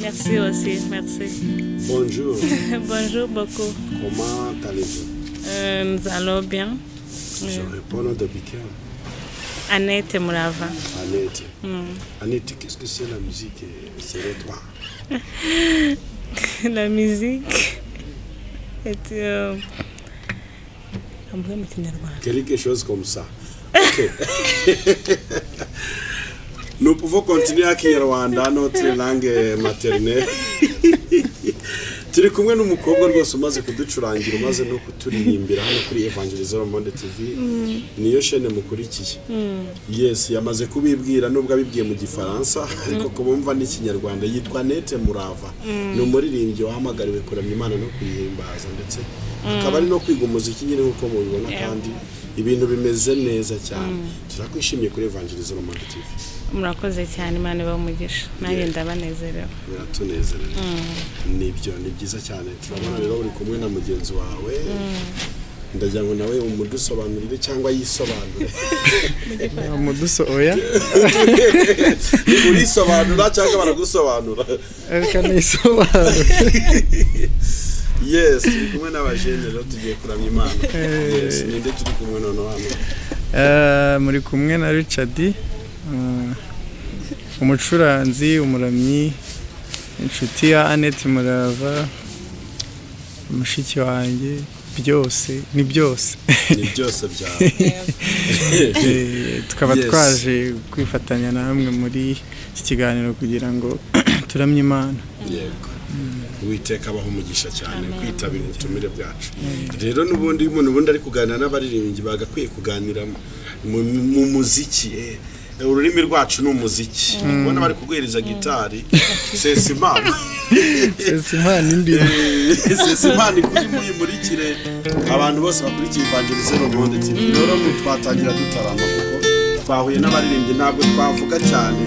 Merci aussi, merci. Bonjour. Bonjour beaucoup. Comment allez-vous? Nous allons bien. Je réponds de Bikem. Annette Mourava. Annette. Annette, qu'est-ce que c'est la musique selon toi? La musique est quelque chose comme ça. Ok. Nous pouvons continuer à Kinyarwanda, notre langue maternelle. Turi kumwe n'umukobwa rwose umaze kuducurangira umaze no kuturirimbira hano kuri Evangelism Monde TV. Niyo chaîne mukurikiye. Yes, yamaze kubibwira nubwo abibwiye mu Gifaransa ariko kubumva n'ikinyarwanda yitwa Annette Mourava. Ni umuririmbyi wahamagariwe kuramya Imana no kuyihimbaza ndetse akaba ari no kwiga umuziki nyine nkuko mubibona kandi ibintu bimeze neza cyane. Turakwishimiye kuri Evangelism Monde TV. Murakoze cyane Imana bamugisha nanjye ndabanezerewe. Biratunezerewe. Nibyo ni byiza cyane. Turabona rero uri kumwe na mugenzi wawe. Ndagira ngo nawe umudusobanurire cyangwa yisobanure. Oya. Urisobanura cyangwa baragusobanura? Reka nisobanure. Yes, turi kumwe n'abajene rero tugiye kuramya Imana. Yes, ninde turi kumwe none hano? Muri kumwe na Richard. Umucuranzi, umuramyi, inshuti ya Annette Mourava, umushiki wanjye, byose ni byose. Ni byose byawe. Tukaba twaje kwifatanya namwe muri iki kiganiro kugira ngo turamye Imana. Yego. Uwiteka abaho umugisha cyane kwitabira ubutumire bwacu. Rero nubundi umuntu ari kuganira n'abaririmbyi bagakwiye kuganira mu muziki. Ururimi rwacu ni umuziki. Ubona bari kuguhereza gitari. Sesimana. Sesimana indirimbo. Sesimana kuri muyimurikire abantu bose bakurikiye Evangelism Monde TV. Rero twatangira dutarama kuko twahuye n'abaririmbyi ntabwo twavuga cyane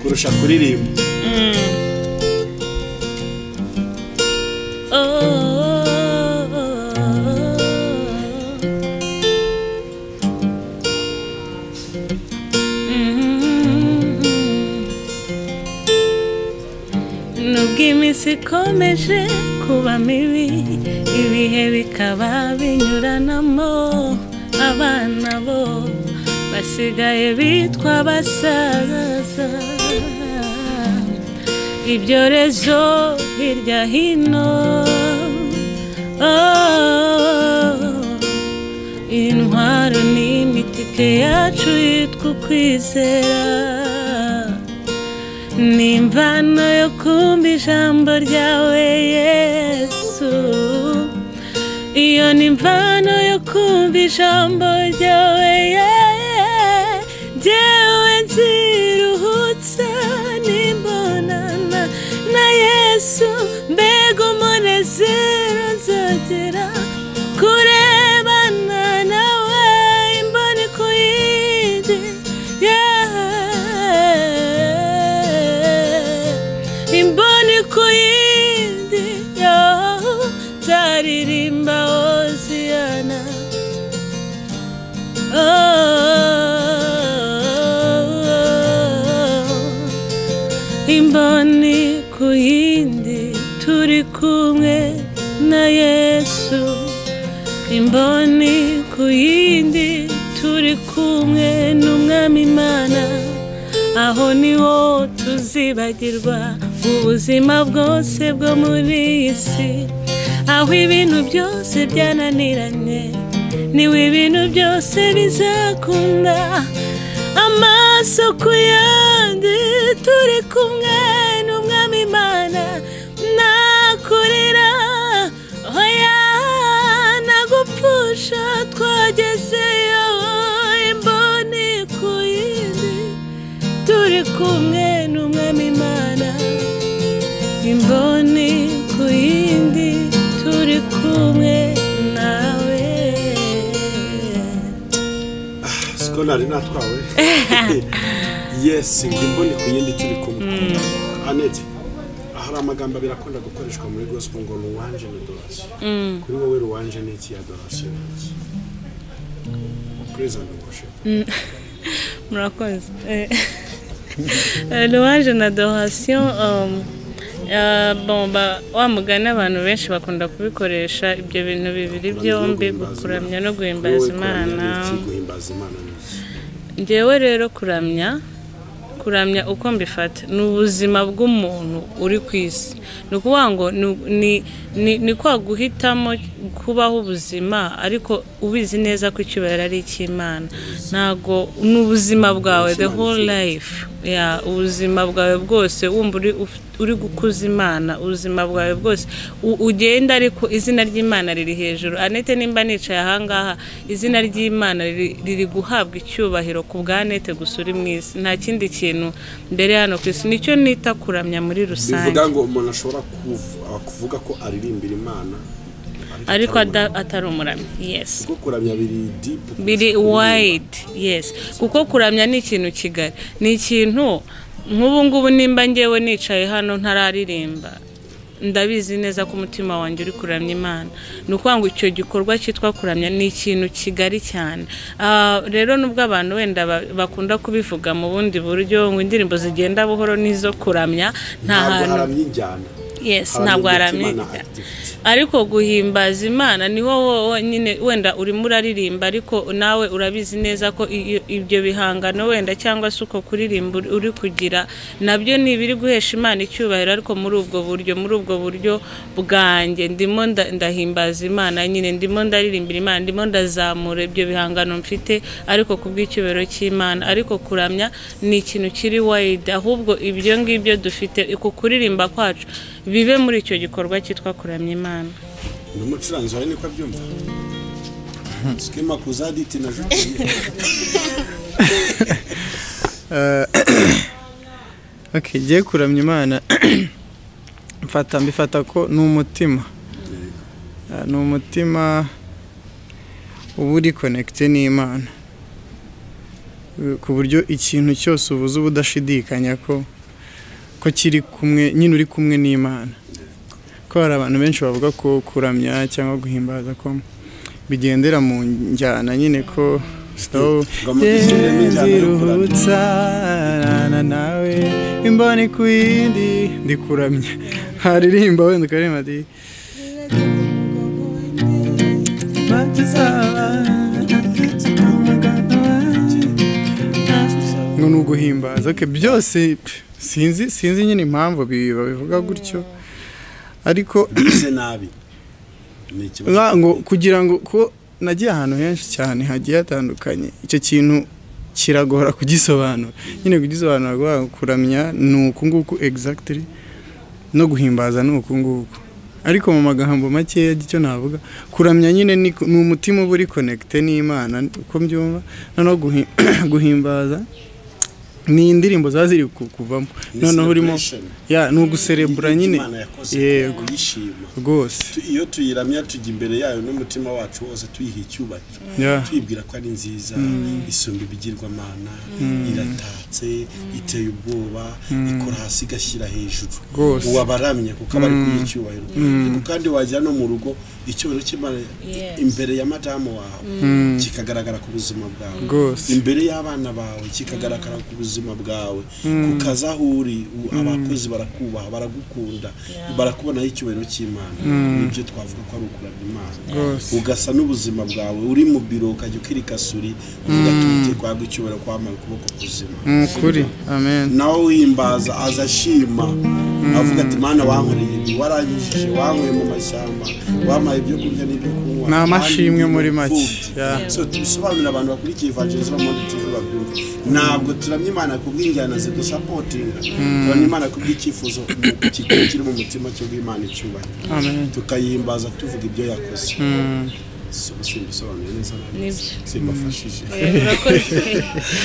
kurusha kuririmba. Iminsi ikomeje kuba mibi ibihe bikaba binyuranamo abana bo basigaye bitwa basaza ibyorezo hirya hino intwaro n'imitike yacu yitwa ukwizera Nimvano yo kumva ijambo ryawe Yesu Iyo nimvano yo kumva ijambo ryawe Jyewe nziruhutse nimbonana na Yesu Mbega umunezero nzogera kurebana nawe imboni ku yindi Imboni ku yindi zaririmba Hosiyana Imboni ku yindi turi kumwe na Yesu Imboni ku yindi turi kumwe n'Umwami Imana Aho niho tuzibagirwa ubuzima bwose bwo muri isi Aho ibintu byose byananiranye Niwe ibintu byose bizakunda Amaso ku yandi turi kumwe n'Umwami Imana Nakurira Oya nagupfusha twagezeyo Imboni ku yindi turi kumwe n'Umwami Imana Imboni ku yindi turi kumwe nawe Siko nari natwawe Yes, imboni ku yindi turi kumwe Annette hari amagambo birakunda gukoreshwa muri gospel ngo ruwanje n'adoration kuri wowe ruwanje n'iki adoration praise and worship Murakoze louange na adoration wa mugani abantu benshi bakunda kubikoresha ibyo bintu bibiri byombi, kuramya no guhimbaza Imana. Njyewe rero kuramya uko mbifata ni ubuzima bw'umuntu uri ku isi. Ni ukuvuga ngo ni kwa guhitamo kubaho ubuzima ariko ubizi neza ko icyubahiro ari icy'Imana. Ntago ni ubuzima bwawe, the whole life, ubuzima bwawe bwose wumva uri gukuza Imana, ubuzima bwawe bwose ugenda ariko izina ry'Imana riri hejuru. Anete nimba nicaye ahangaha, izina ry'Imana riri guhabwa icyubahiro ku bwa Anete gusa uri mu isi, nta kindi kintu mbere hano ku isi. Nicyo nita kuramya muri rusange. Bivuga ngo umuntu ashobora kuvuga ko aririmbira Imana ariko atari umuramyi. Yes, kuko kuramya biri deep, biri wide. Yes, kuko kuramya ni ikintu kigari, ni ikintu nk'ubu ngubu nimba ngewe nicaye hano ntararirimba, ndabizi neza ko umutima wanjye uri kuramya Imana. Ni ukuvuga ngo icyo gikorwa cyitwa kuramya ni ikintu kigari cyane. Rero nubwo abantu wenda bakunda kubivuga mu bundi buryo ngo indirimbo zigenda buhoro nizo kuramya, nta hantu. Yes, ntabwo haramye. Ariko guhimbaza Imana niho nyine wenda uri muraririmba, ariko nawe urabizi neza ko ibyo bihangano wenda cyangwa se uko kuririmba uri kugira nabyo nibiri guhesha Imana icyubahiro, ariko muri ubwo buryo bwanjye ndimo ndahimbaza Imana, nyine ndimo ndaririmbira Imana, ndimo ndazamura ibyo bihangano mfite ariko kubw'icyubahiro cy'Imana. Ariko kuramya ni ikintu kiri wide, ahubwo ibyo ngibyo dufite uko kuririmba kwacu bibe muri icyo gikorwa cyitwa kuramya Imana. N'umucuranzi wawe niko abyumva. Skema kuzaditi na juti. Okay, je kuramya Imana mbifata ko ni umutima. Ni umutima uba uri connected n'Imana, ku buryo ikintu cyose ubuze ubudashidikanya ko kiri kumwe, nyine uri kumwe n'Imana. Ko hari abantu benshi bavuga ko kuramya cyangwa guhimbaza ko bigendera mu njyana, nyine ko nziruhutsa nawe imboni ku yindi ndi kuramya, haririmba wenda ukaririmba ati ngo ni uguhimbaza. Byose sinzi nyine impamvu babivuga gutyo, ariko bize nabi ni ikibazo ngo kugira ngo ko nagiye ahantu henshi cyane hagiye hatandukanye, icyo kintu kiragora kugisobanura. Nyine kugisobanura kuramya ni uku nguku exactly, no guhimbaza ni uku nguku, ariko mu magambo make y'icyo navuga kuramya nyine ni umutima uba uri connected n'Imana uko mbyumva, no guhimbaza ni indirimbo zaziri kuvamo, noneho urimo ni uguserebura nyine. Yego rwose, iyo tuyiramya tujya imbere yayo n'umutima wacu wose tuyiha icyubahiro, tuyibwira ko ari nziza, isumba ibigirwamana, iratatse, iteye ubwoba, ikora hasi igashyira hejuru. Uwabaramye kuko bari kuyicyubahiro, kandi wajya no mu rugo icyubahiro cy'Imana imbere ya madamu wawe kikagaragara ku buzima bwawe, imbere y'abana bawe kikagaragara ku buzima bwawe, kukaza huri abakozi barakubaha, baragukunda, barakubonaho icyubahiro cy'Imana. Nibyo twavuga ko ari ukuramya Imana. Ugasa n'ubuzima bwawe uri mu biro ukajya ukirikasuri uvuga tuti kwagwa icyubahiro kwamaye ukuboko kuzima. Kuri amen. Nawe wimbaza azashima avuga ati Mana wankoreye ibi, waranyujije, wankuye mu mashyamba, wamaye ibyo kurya n'ibyo kunywa, nta mashimwe muri make. So tubisobanurira abantu bakurikiye Evangelism Monde TV babyumva. Ntabwo turamya Imana kubw'injyana zidusapotinga, turamya Imana kubw'icyifuzo kiri mu mutima cyo bw'Imana icyubahiro. Amen. Tukayimbaza tuvuga ibyo yakoze. Simbisobanuye neza nabyo, simbafashije.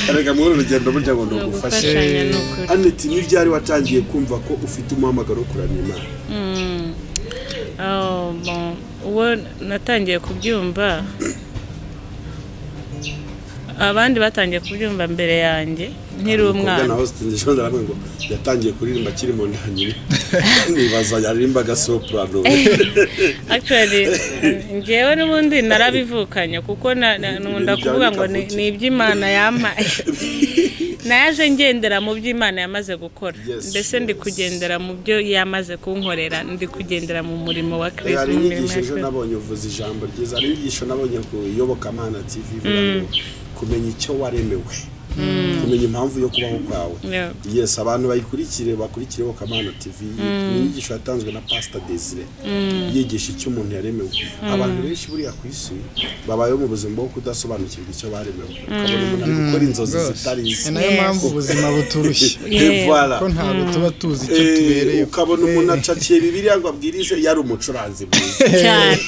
Arega muri urugendo burya ngo ndugufashe. Aneti, ni ryari watangiye kumva ko ufite umuhamagaro wo kuramya Imana? Uwo natangiye kubyumva, abandi batangiye kubyumva mbere yanjye nkiri umwana. Naho stinjishonda ramwe ngo yatangiye kuririmba kiri mu ndanyine. Nibaza yaririmbaga soprano. Actually ngewe n'ubundi narabivukanye kuko nkunda kuvuga ngo ni iby'Imana yampaye. naje ngendera mu by'Imana yamaze gukora Yes, mbese ndi yes. kugendera mu byo yamaze kunkorera ndi kugendera mu murimo wa Kristo hari mu mirimo inyigisho ya ejo Kristo. nabonye uvuze ijambo ryiza hari inyigisho nabonye ku Iyobokamana TV ivuga ngo kumenya icyo waremewe kumenya impamvu yo kubaho kwawe Yeah. yes abantu bakurikire Iyobokamana TV ni inyigisho yatanzwe na Pastor Desire yigisha icyo umuntu yaremewe abantu benshi buriya ku isi babayeho mu buzima bwo kudasobanukirwa icyo baremewe ukabona umuntu ari gukora inzozi zitari ni izi nayo mpamvu ubuzima buturushye Yeah. Voilà. ko ntabwo tuba tuzi icyo tubereye ukabona umuntu acakiye Bibiliya ngo abwirize yari umucuranzi mwiza cyane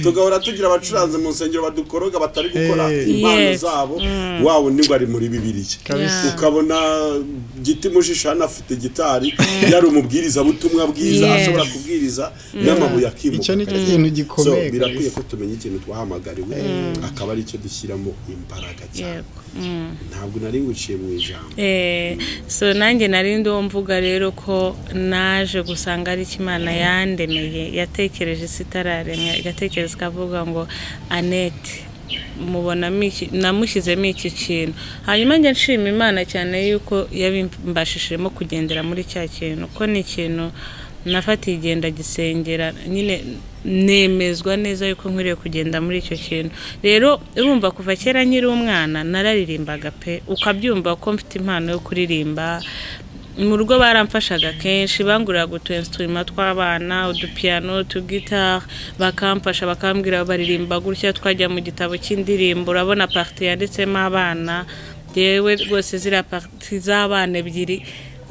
tugahora tugira abacuranzi mu nsengero badukoroga batari gukora impano Yes. zabo wabo ni ngo ari muri Bibiliya Yeah. ukabona Giti Mushishana afite gitari yari umubwiriza butumwa bwiza Yes. ashobora kubwiriza n'amabuye akimuka icyo ni cyo kintu gikomeye so birakwiye kabisa. ko tumenya ikintu twahamagariwe akaba ari cyo dushyiramo imbaraga cyane Yego. ntabwo nari nguciye mu ijambo So nanjye nari ndiho mvuga rero ko naje gusanga ari Imana yandemeye yatekereje sitararemye igatekereza ikavuga ngo Annette mubonamo iki namushyizemo iki kintu hanyuma njye nshima Imana cyane yuko yabimbashishemo kugendera muri cya kintu ko ni ikintu nafatiye igenda gisengera nyine nemezwa neza yuko nkwiriye kugenda muri icyo kintu rero urumva kuva kera nkiri umwana nararirimbaga pe ukabyumva ko mfite impano yo kuririmba mu rugo baramfashaga kenshi banguriraga utu instrument tw'abana udupiano utugitari bakamfasha bakambwira baririmba gutya twajya mu gitabo cy'indirimbo urabona partie yanditsemo abana yewe rwose ziriya partie z'abana ebyiri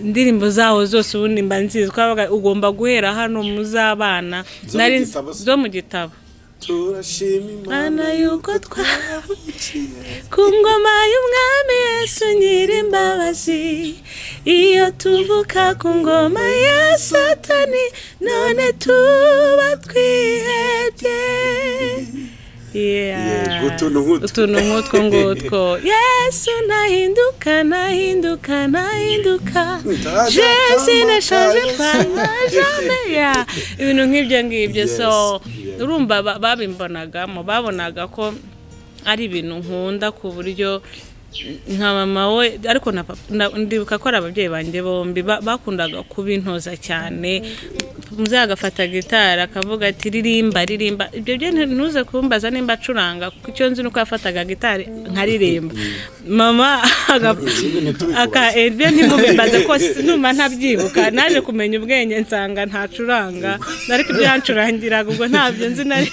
indirimbo zaho zose ubundi mba nzizi twabaga ugomba guhera hano mu z'abana nari zo mu gitabo turashima Imana yuko twavukiye ku ngoma y'umwami Yesu nyir'imbabazi iyo tuvuka ku ngoma ya Satani none tuba twihebye utuntu nk'utwo ngutwo Yesu nahinduka Jésus ne change pas jamais ibintu nk'ibyo ngibyo so urumva babimbonagamo babonaga ko ari ibintu nkunda ku buryo nka mama we ariko ndibuka ko ari ababyeyi banjye bombi bakundaga kubintoza cyane muzagafata gitara akavuga ati ririmba ibyo byo ntuze kumbaza nimba acuranga kuko icyo nzi nuko yafataga gitari nkaririmba mama ibyo ntimubimbaze ko numa ntabyibuka naje kumenya ubwenge nsanga ntacuranga ariko ibyo yancurangiraga ubwo ntabyo nzi nari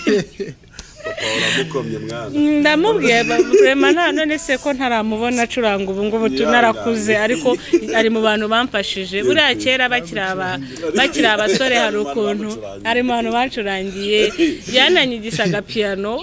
ndamubwiye vraiment none se ko ntaramubona acuranga ubu ngubu tunarakuze ariko ari mu bantu bamfashije buriya kera bakira abasore hari ukuntu ari mu bantu bacurangiye yananyigishaga piano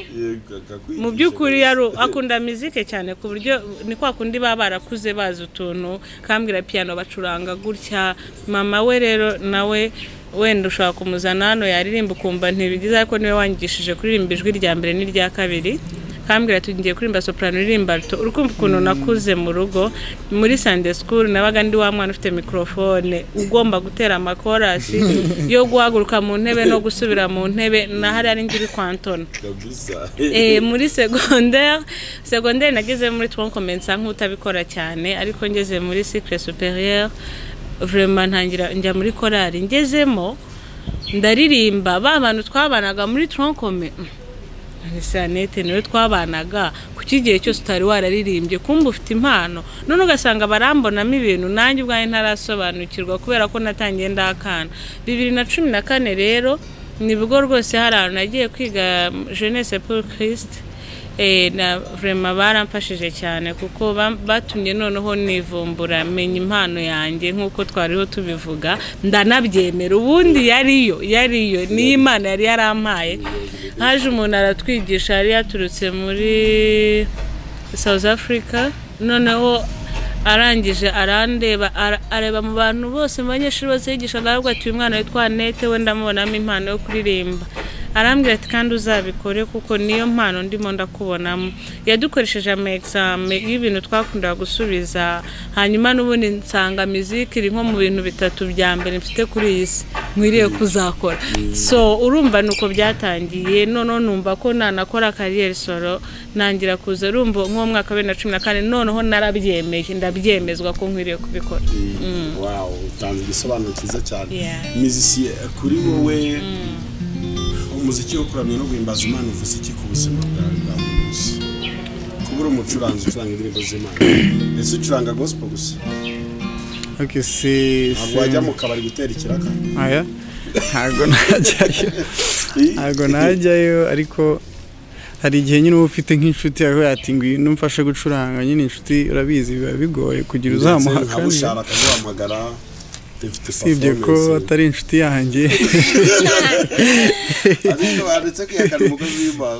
mu by'ukuri akunda muzike cyane ku buryo ni kwa kundi baba barakuze bazi utuntu kambwira piano bacuranga gutya mama we rero nawe wenda ushaka kumuzana hano yaririmba ukumva ntibigize ariko niwe wangishije kuririmba ijwi rya mbere n'irya kabiri kambwira tugiye kuririmba soprano ririmba alto urukumva ukuntu nakuze mu rugo muri Sunday school nabaga ndi wa mwana ufite microphone ugomba gutera amakorasi yo guhaguruka mu ntebe no gusubira mu ntebe na hari ari ngiri kwantona muri secondaire nageze muri troncomensa nk'utabikora cyane ariko ngeze muri cycle supérieur vraiment ntangira njya muri korali ngezemo ndaririmba bantu twabanaga muri troncome Annette niwe twabanaga ku kigihe cyose utari wararirimbye kumva ufite impano none ugasanga barambonamo ibintu nanjye ubwaye ntarasobanukirwa kubera ko natangiye ndakana 2014 rero nibwo rwose hari ahantu nagiye kwiga Jeunesse pour Christ na vraiment baramfashije cyane kuko batumye noneho nivumbura menya impano yanjye nkuko twariho tubivuga ndanabyemera ubundi yariyo ni Imana yari yarampaye haje umuntu aratwigisha yari yaturutse muri South Africa noneho arangije arandeba areba mu bantu bose mu banyeshuri bose yigisha ndavuga ati uyu mwana witwa Annette we ndamubonamo impano yo kuririmba arambwira ati kandi uzabikore kuko niyo mpano ndimo ndakubonamo yadukoresheje ama-exame y'ibintu twakundaga gusubiza hanyuma n'ubundi nsanga muziki iri nko mu bintu bitatu bya mbere mfite kuri iyi si nkwiriye kuzakora so urumva nuko byatangiye none numva ko nanakora career solo nangira kuza urumva nko mwaka wa 2014 noneho narabyemeje ndabyemezwa ko nkwiriye kubikora wow utanze igisobanuro cyiza cyane muziki kuri wowe umuziki wo kuramya no guhimbaza Imana uvuze iki ku buzima bwawe bwa buri munsi kubura umucuranzi ucuranga indirimbo z'Imana ese ucuranga gospel gusa okay si wajya mu kabari gutera ikiraka aya ntago najyayo ariko hari igihe nyine uba ufite nk'inshuti yawe ati ngwino mfashe gucuranga nyine inshuti urabizi biba bigoye kugira uzamuhakana ushaka guhamagara sibye ko atari inshuti yanjye ariko baretse kwiyakana umugozi w'Imana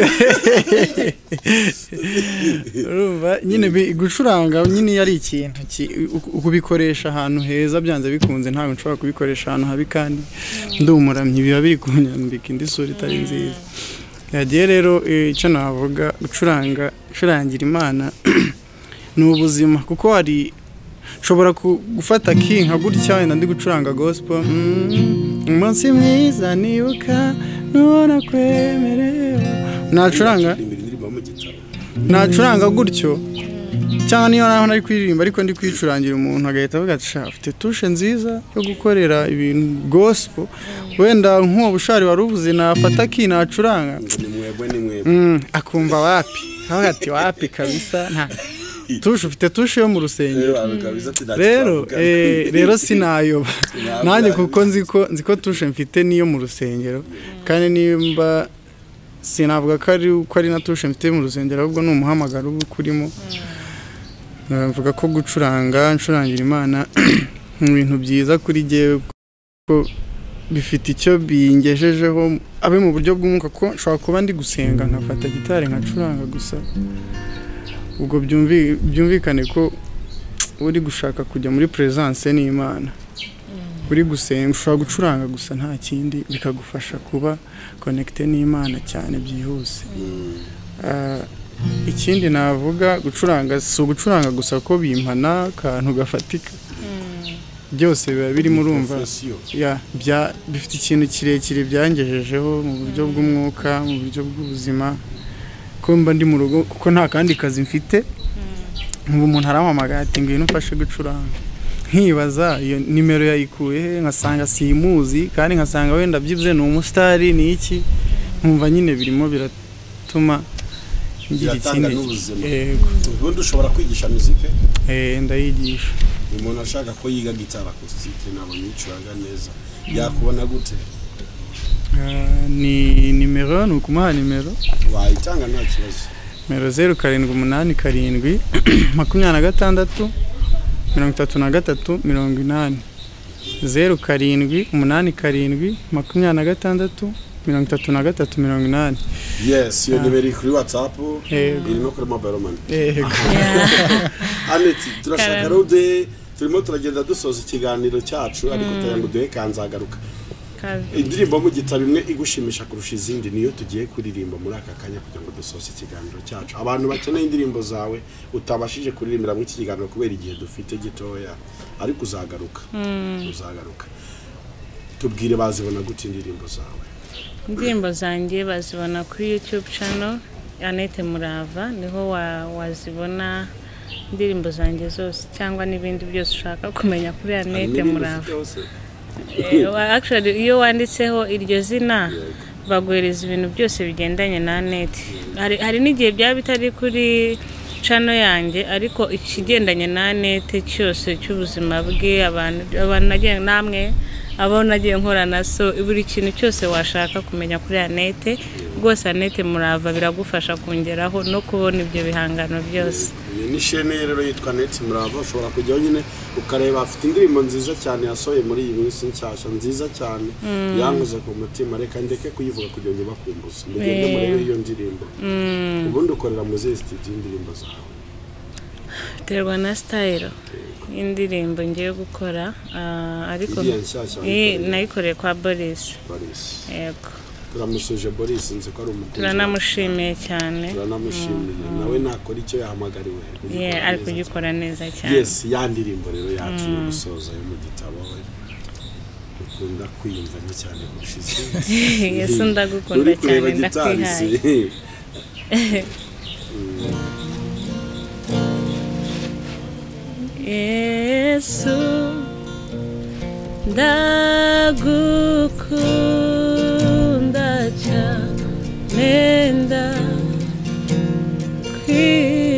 urumva nyine gucuranga nyine yari ikintu ukubikoresha ahantu heza byanze bikunze ntabwo nshobora kubikoresha ahantu habi kandi ndumuramye biba biri kunyambika indi sura itari nziza yagiye rero icyo navuga gucurangira Imana ni ubuzima kuko hari shobora gufata nka gutya wenda ndi gucuranga gospel umunsi mwiza nibuka nubona kwemerewe nacuranga gutyo cyangwa niyo naho nari kuririmba ariko ndi kwicurangira umuntu agahita avuga ati afite touche nziza yo gukorera ibintu gospel wenda nk'uwo bushari waruvuze nafata nacuranga akumva wapi avuga ati wapi kabisa nta tushe ufite tushe yo mu rusengero rero sinayoba nanjye kuko nzi ko tushe mfite niyo mu rusengero kandi nimba sinavuga ko ari na tushe mfite mu rusengero ahubwo ni umuhamagaro uba kurimo mvuga ko ncurangira Imana mu bintu byiza kuri jyewe ko bifite icyo bingejejeho abe mu buryo bw'umwuka ko nshobora kuba ndi gusenga nkafata gitari nkacuranga gusa ubwo byumvikane ko uri gushaka kujya muri presence n'Imana uri gusenga ushobora gucuranga gusa nta kindi bikagufasha kuba connected n'Imana cyane byihuse ikindi navuga gucuranga si ugucuranga gusa ko bimpana kantu gafatika byose biba birimo urumva bifite ikintu kirekire byangejejeho mu buryo bw'umwuka mu buryo bw'ubuzima ko mba ndi mu rugo kuko nta kandi kazi mfite nk'ubu umuntu arampamagara ati ngwino ufashe gucuranga nkibaza iyo nimero yayikuye he nkasanga simuzi kandi nkasanga wenda byibye ni umusitari ni iki nkumva nyine birimo biratuma ngira ikindi yego ubundi ushobora kwigisha muzika ndayigisha umuntu ashaka ko yiga gitara acoustic nabo yicuranga neza yakubona gute ni nimero nukumuha nimero wayitanga nta kibazo nimero 0787 26 33 80 0787 26 33 yes iyo nimero kuri WhatsApp iri no kuri mobile money Aneti turashaka rode turimo turagenda dusoza ikiganiro cyacu ariko tayanguduhe kanzagaruka indirimbo mu gitabo imwe igushimisha kurusha izindi niyo tugiye kuririmba muri aka kanya kugira ngo dusoze ikiganiro cyacu abantu bakeneye indirimbo zawe utabashije kuririmbira muri iki kiganiro kubera igihe dufite gitoya ariko uzagaruka tubwire bazibona gute indirimbo zawe indirimbo zanjye bazibona kuri YouTube channel Anete Murava niho wazibona indirimbo zanjye zose cyangwa n'ibindi byose ushaka kumenya kuri Anete Murava actually iyo wanditseho iryo zina baguhereza ibintu byose bigendanye na Anete hari n'igihe byaba bitari kuri channel yanjye ariko ikigendanye na Anete cyose cy'ubuzima bwe abantu nagiye namwe abo nagiye nkorana so buri kintu cyose washaka kumenya kuri Anete rwose Anete Murava biragufasha kongeraho no kubona ibyo bihangano byose ni shene rero yitwa Anete Murava ushobora kujyaho nyine ukareba afite indirimbo nziza cyane yasohoye muri iyi minsi nshyashya nziza cyane yanguze ku mutima reka ndeke kuyivuga kugira ngo bakumbuze mugende murebe iyo ndirimbo ubundi ukorera mu studio indirimbo zawe terwa na style indirimbo ngiye gukora ariko nayikoreye kwa Boris yego turamusuje Boris nzi ko ari umukuru turanamushimiye cyane turanamushimiye nawe nakora icyo yahamagariwe ari kugikora neza cyane yes ya ndirimbo rero yacu yo gusoza yo mu gitabo ukunda kwiyumvamo cyane kurusha izindi Yesu ndagukunda cyane ndakwihaye Yesu ndagukunda cyane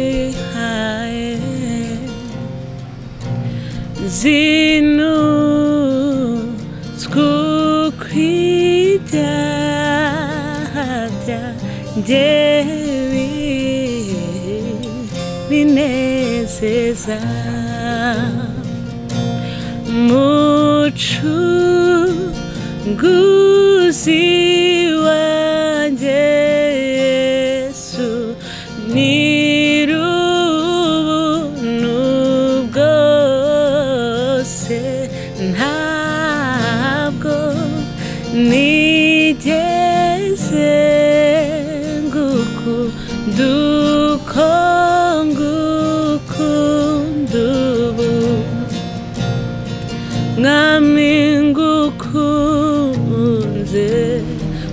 ndakwihaye zinutswe kw'ibyaha byanjye binezeza Mucunguzi wanjye Yesu nyir'ubuntu bwose ntabwo nigeze ngukunda uko ngukunda ubu Mwami ngukunze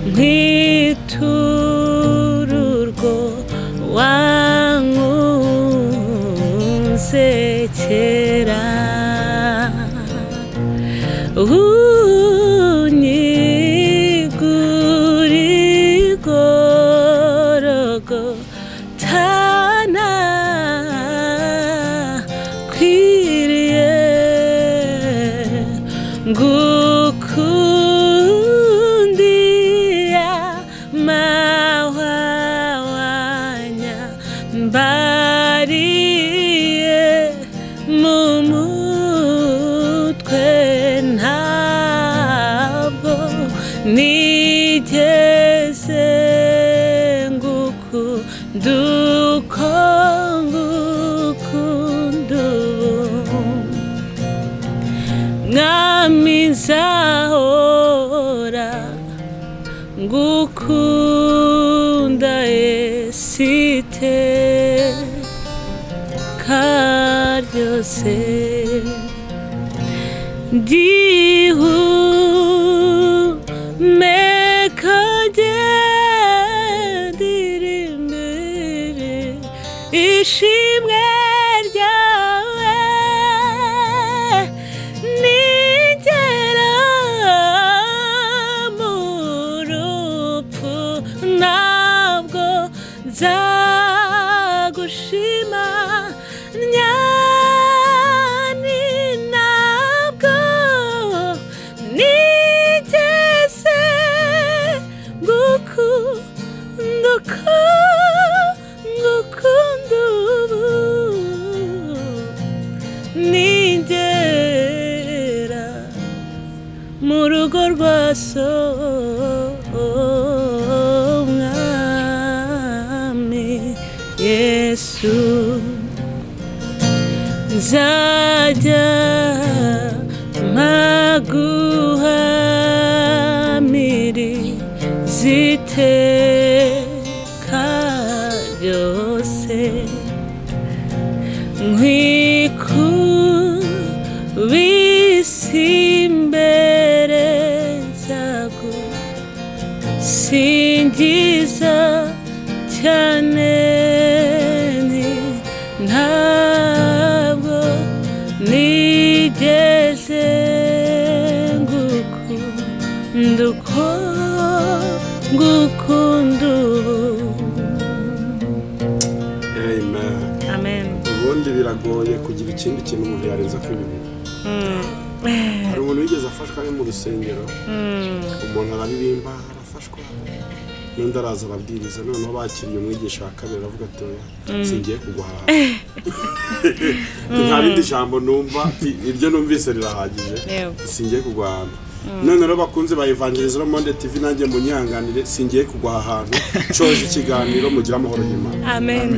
nkwitura urwo wankunze kera unyigura igorogota nakwiriye ngukundira mahwanya mbariye mu mutwe ntabwo nigeze ngukunda uko ngukunda ubu Mwami nzahora ngukunda Yesu iteka ryose ndihumeka ngendera imbere ishimwe ryawe nigera mu rupfu ntabwo nzagushima nyani ntabwo nigeze ngukunda uko ngukunda ubu nigera mu rugo rwa so Mwami Yesu nzajya mpaguhamiriza iteka ryose nkwikubise imbere zagusingiza cyane ntabwo nigeze ngukunda uko ngukunda ubu Amen ubundi biragoye kugira ikindi kintu umuntu yarenza ko ibi hari umuntu wigeze afashwa ari mu rusengero umuntu araririmba arafashwa n'undi araza arabwiriza noneho bakiriye umwigisha wa kabiri aravuga ati singiye kuguhaha nta rindi jambo numva iryo numvise rirahagije singiye kuguhaha none rero bakunze ba Evangelism Monde TV nanjye munyihanganire singiye kuguhaha ahantu coje ikiganiro mugira amahoro y'Imana Amen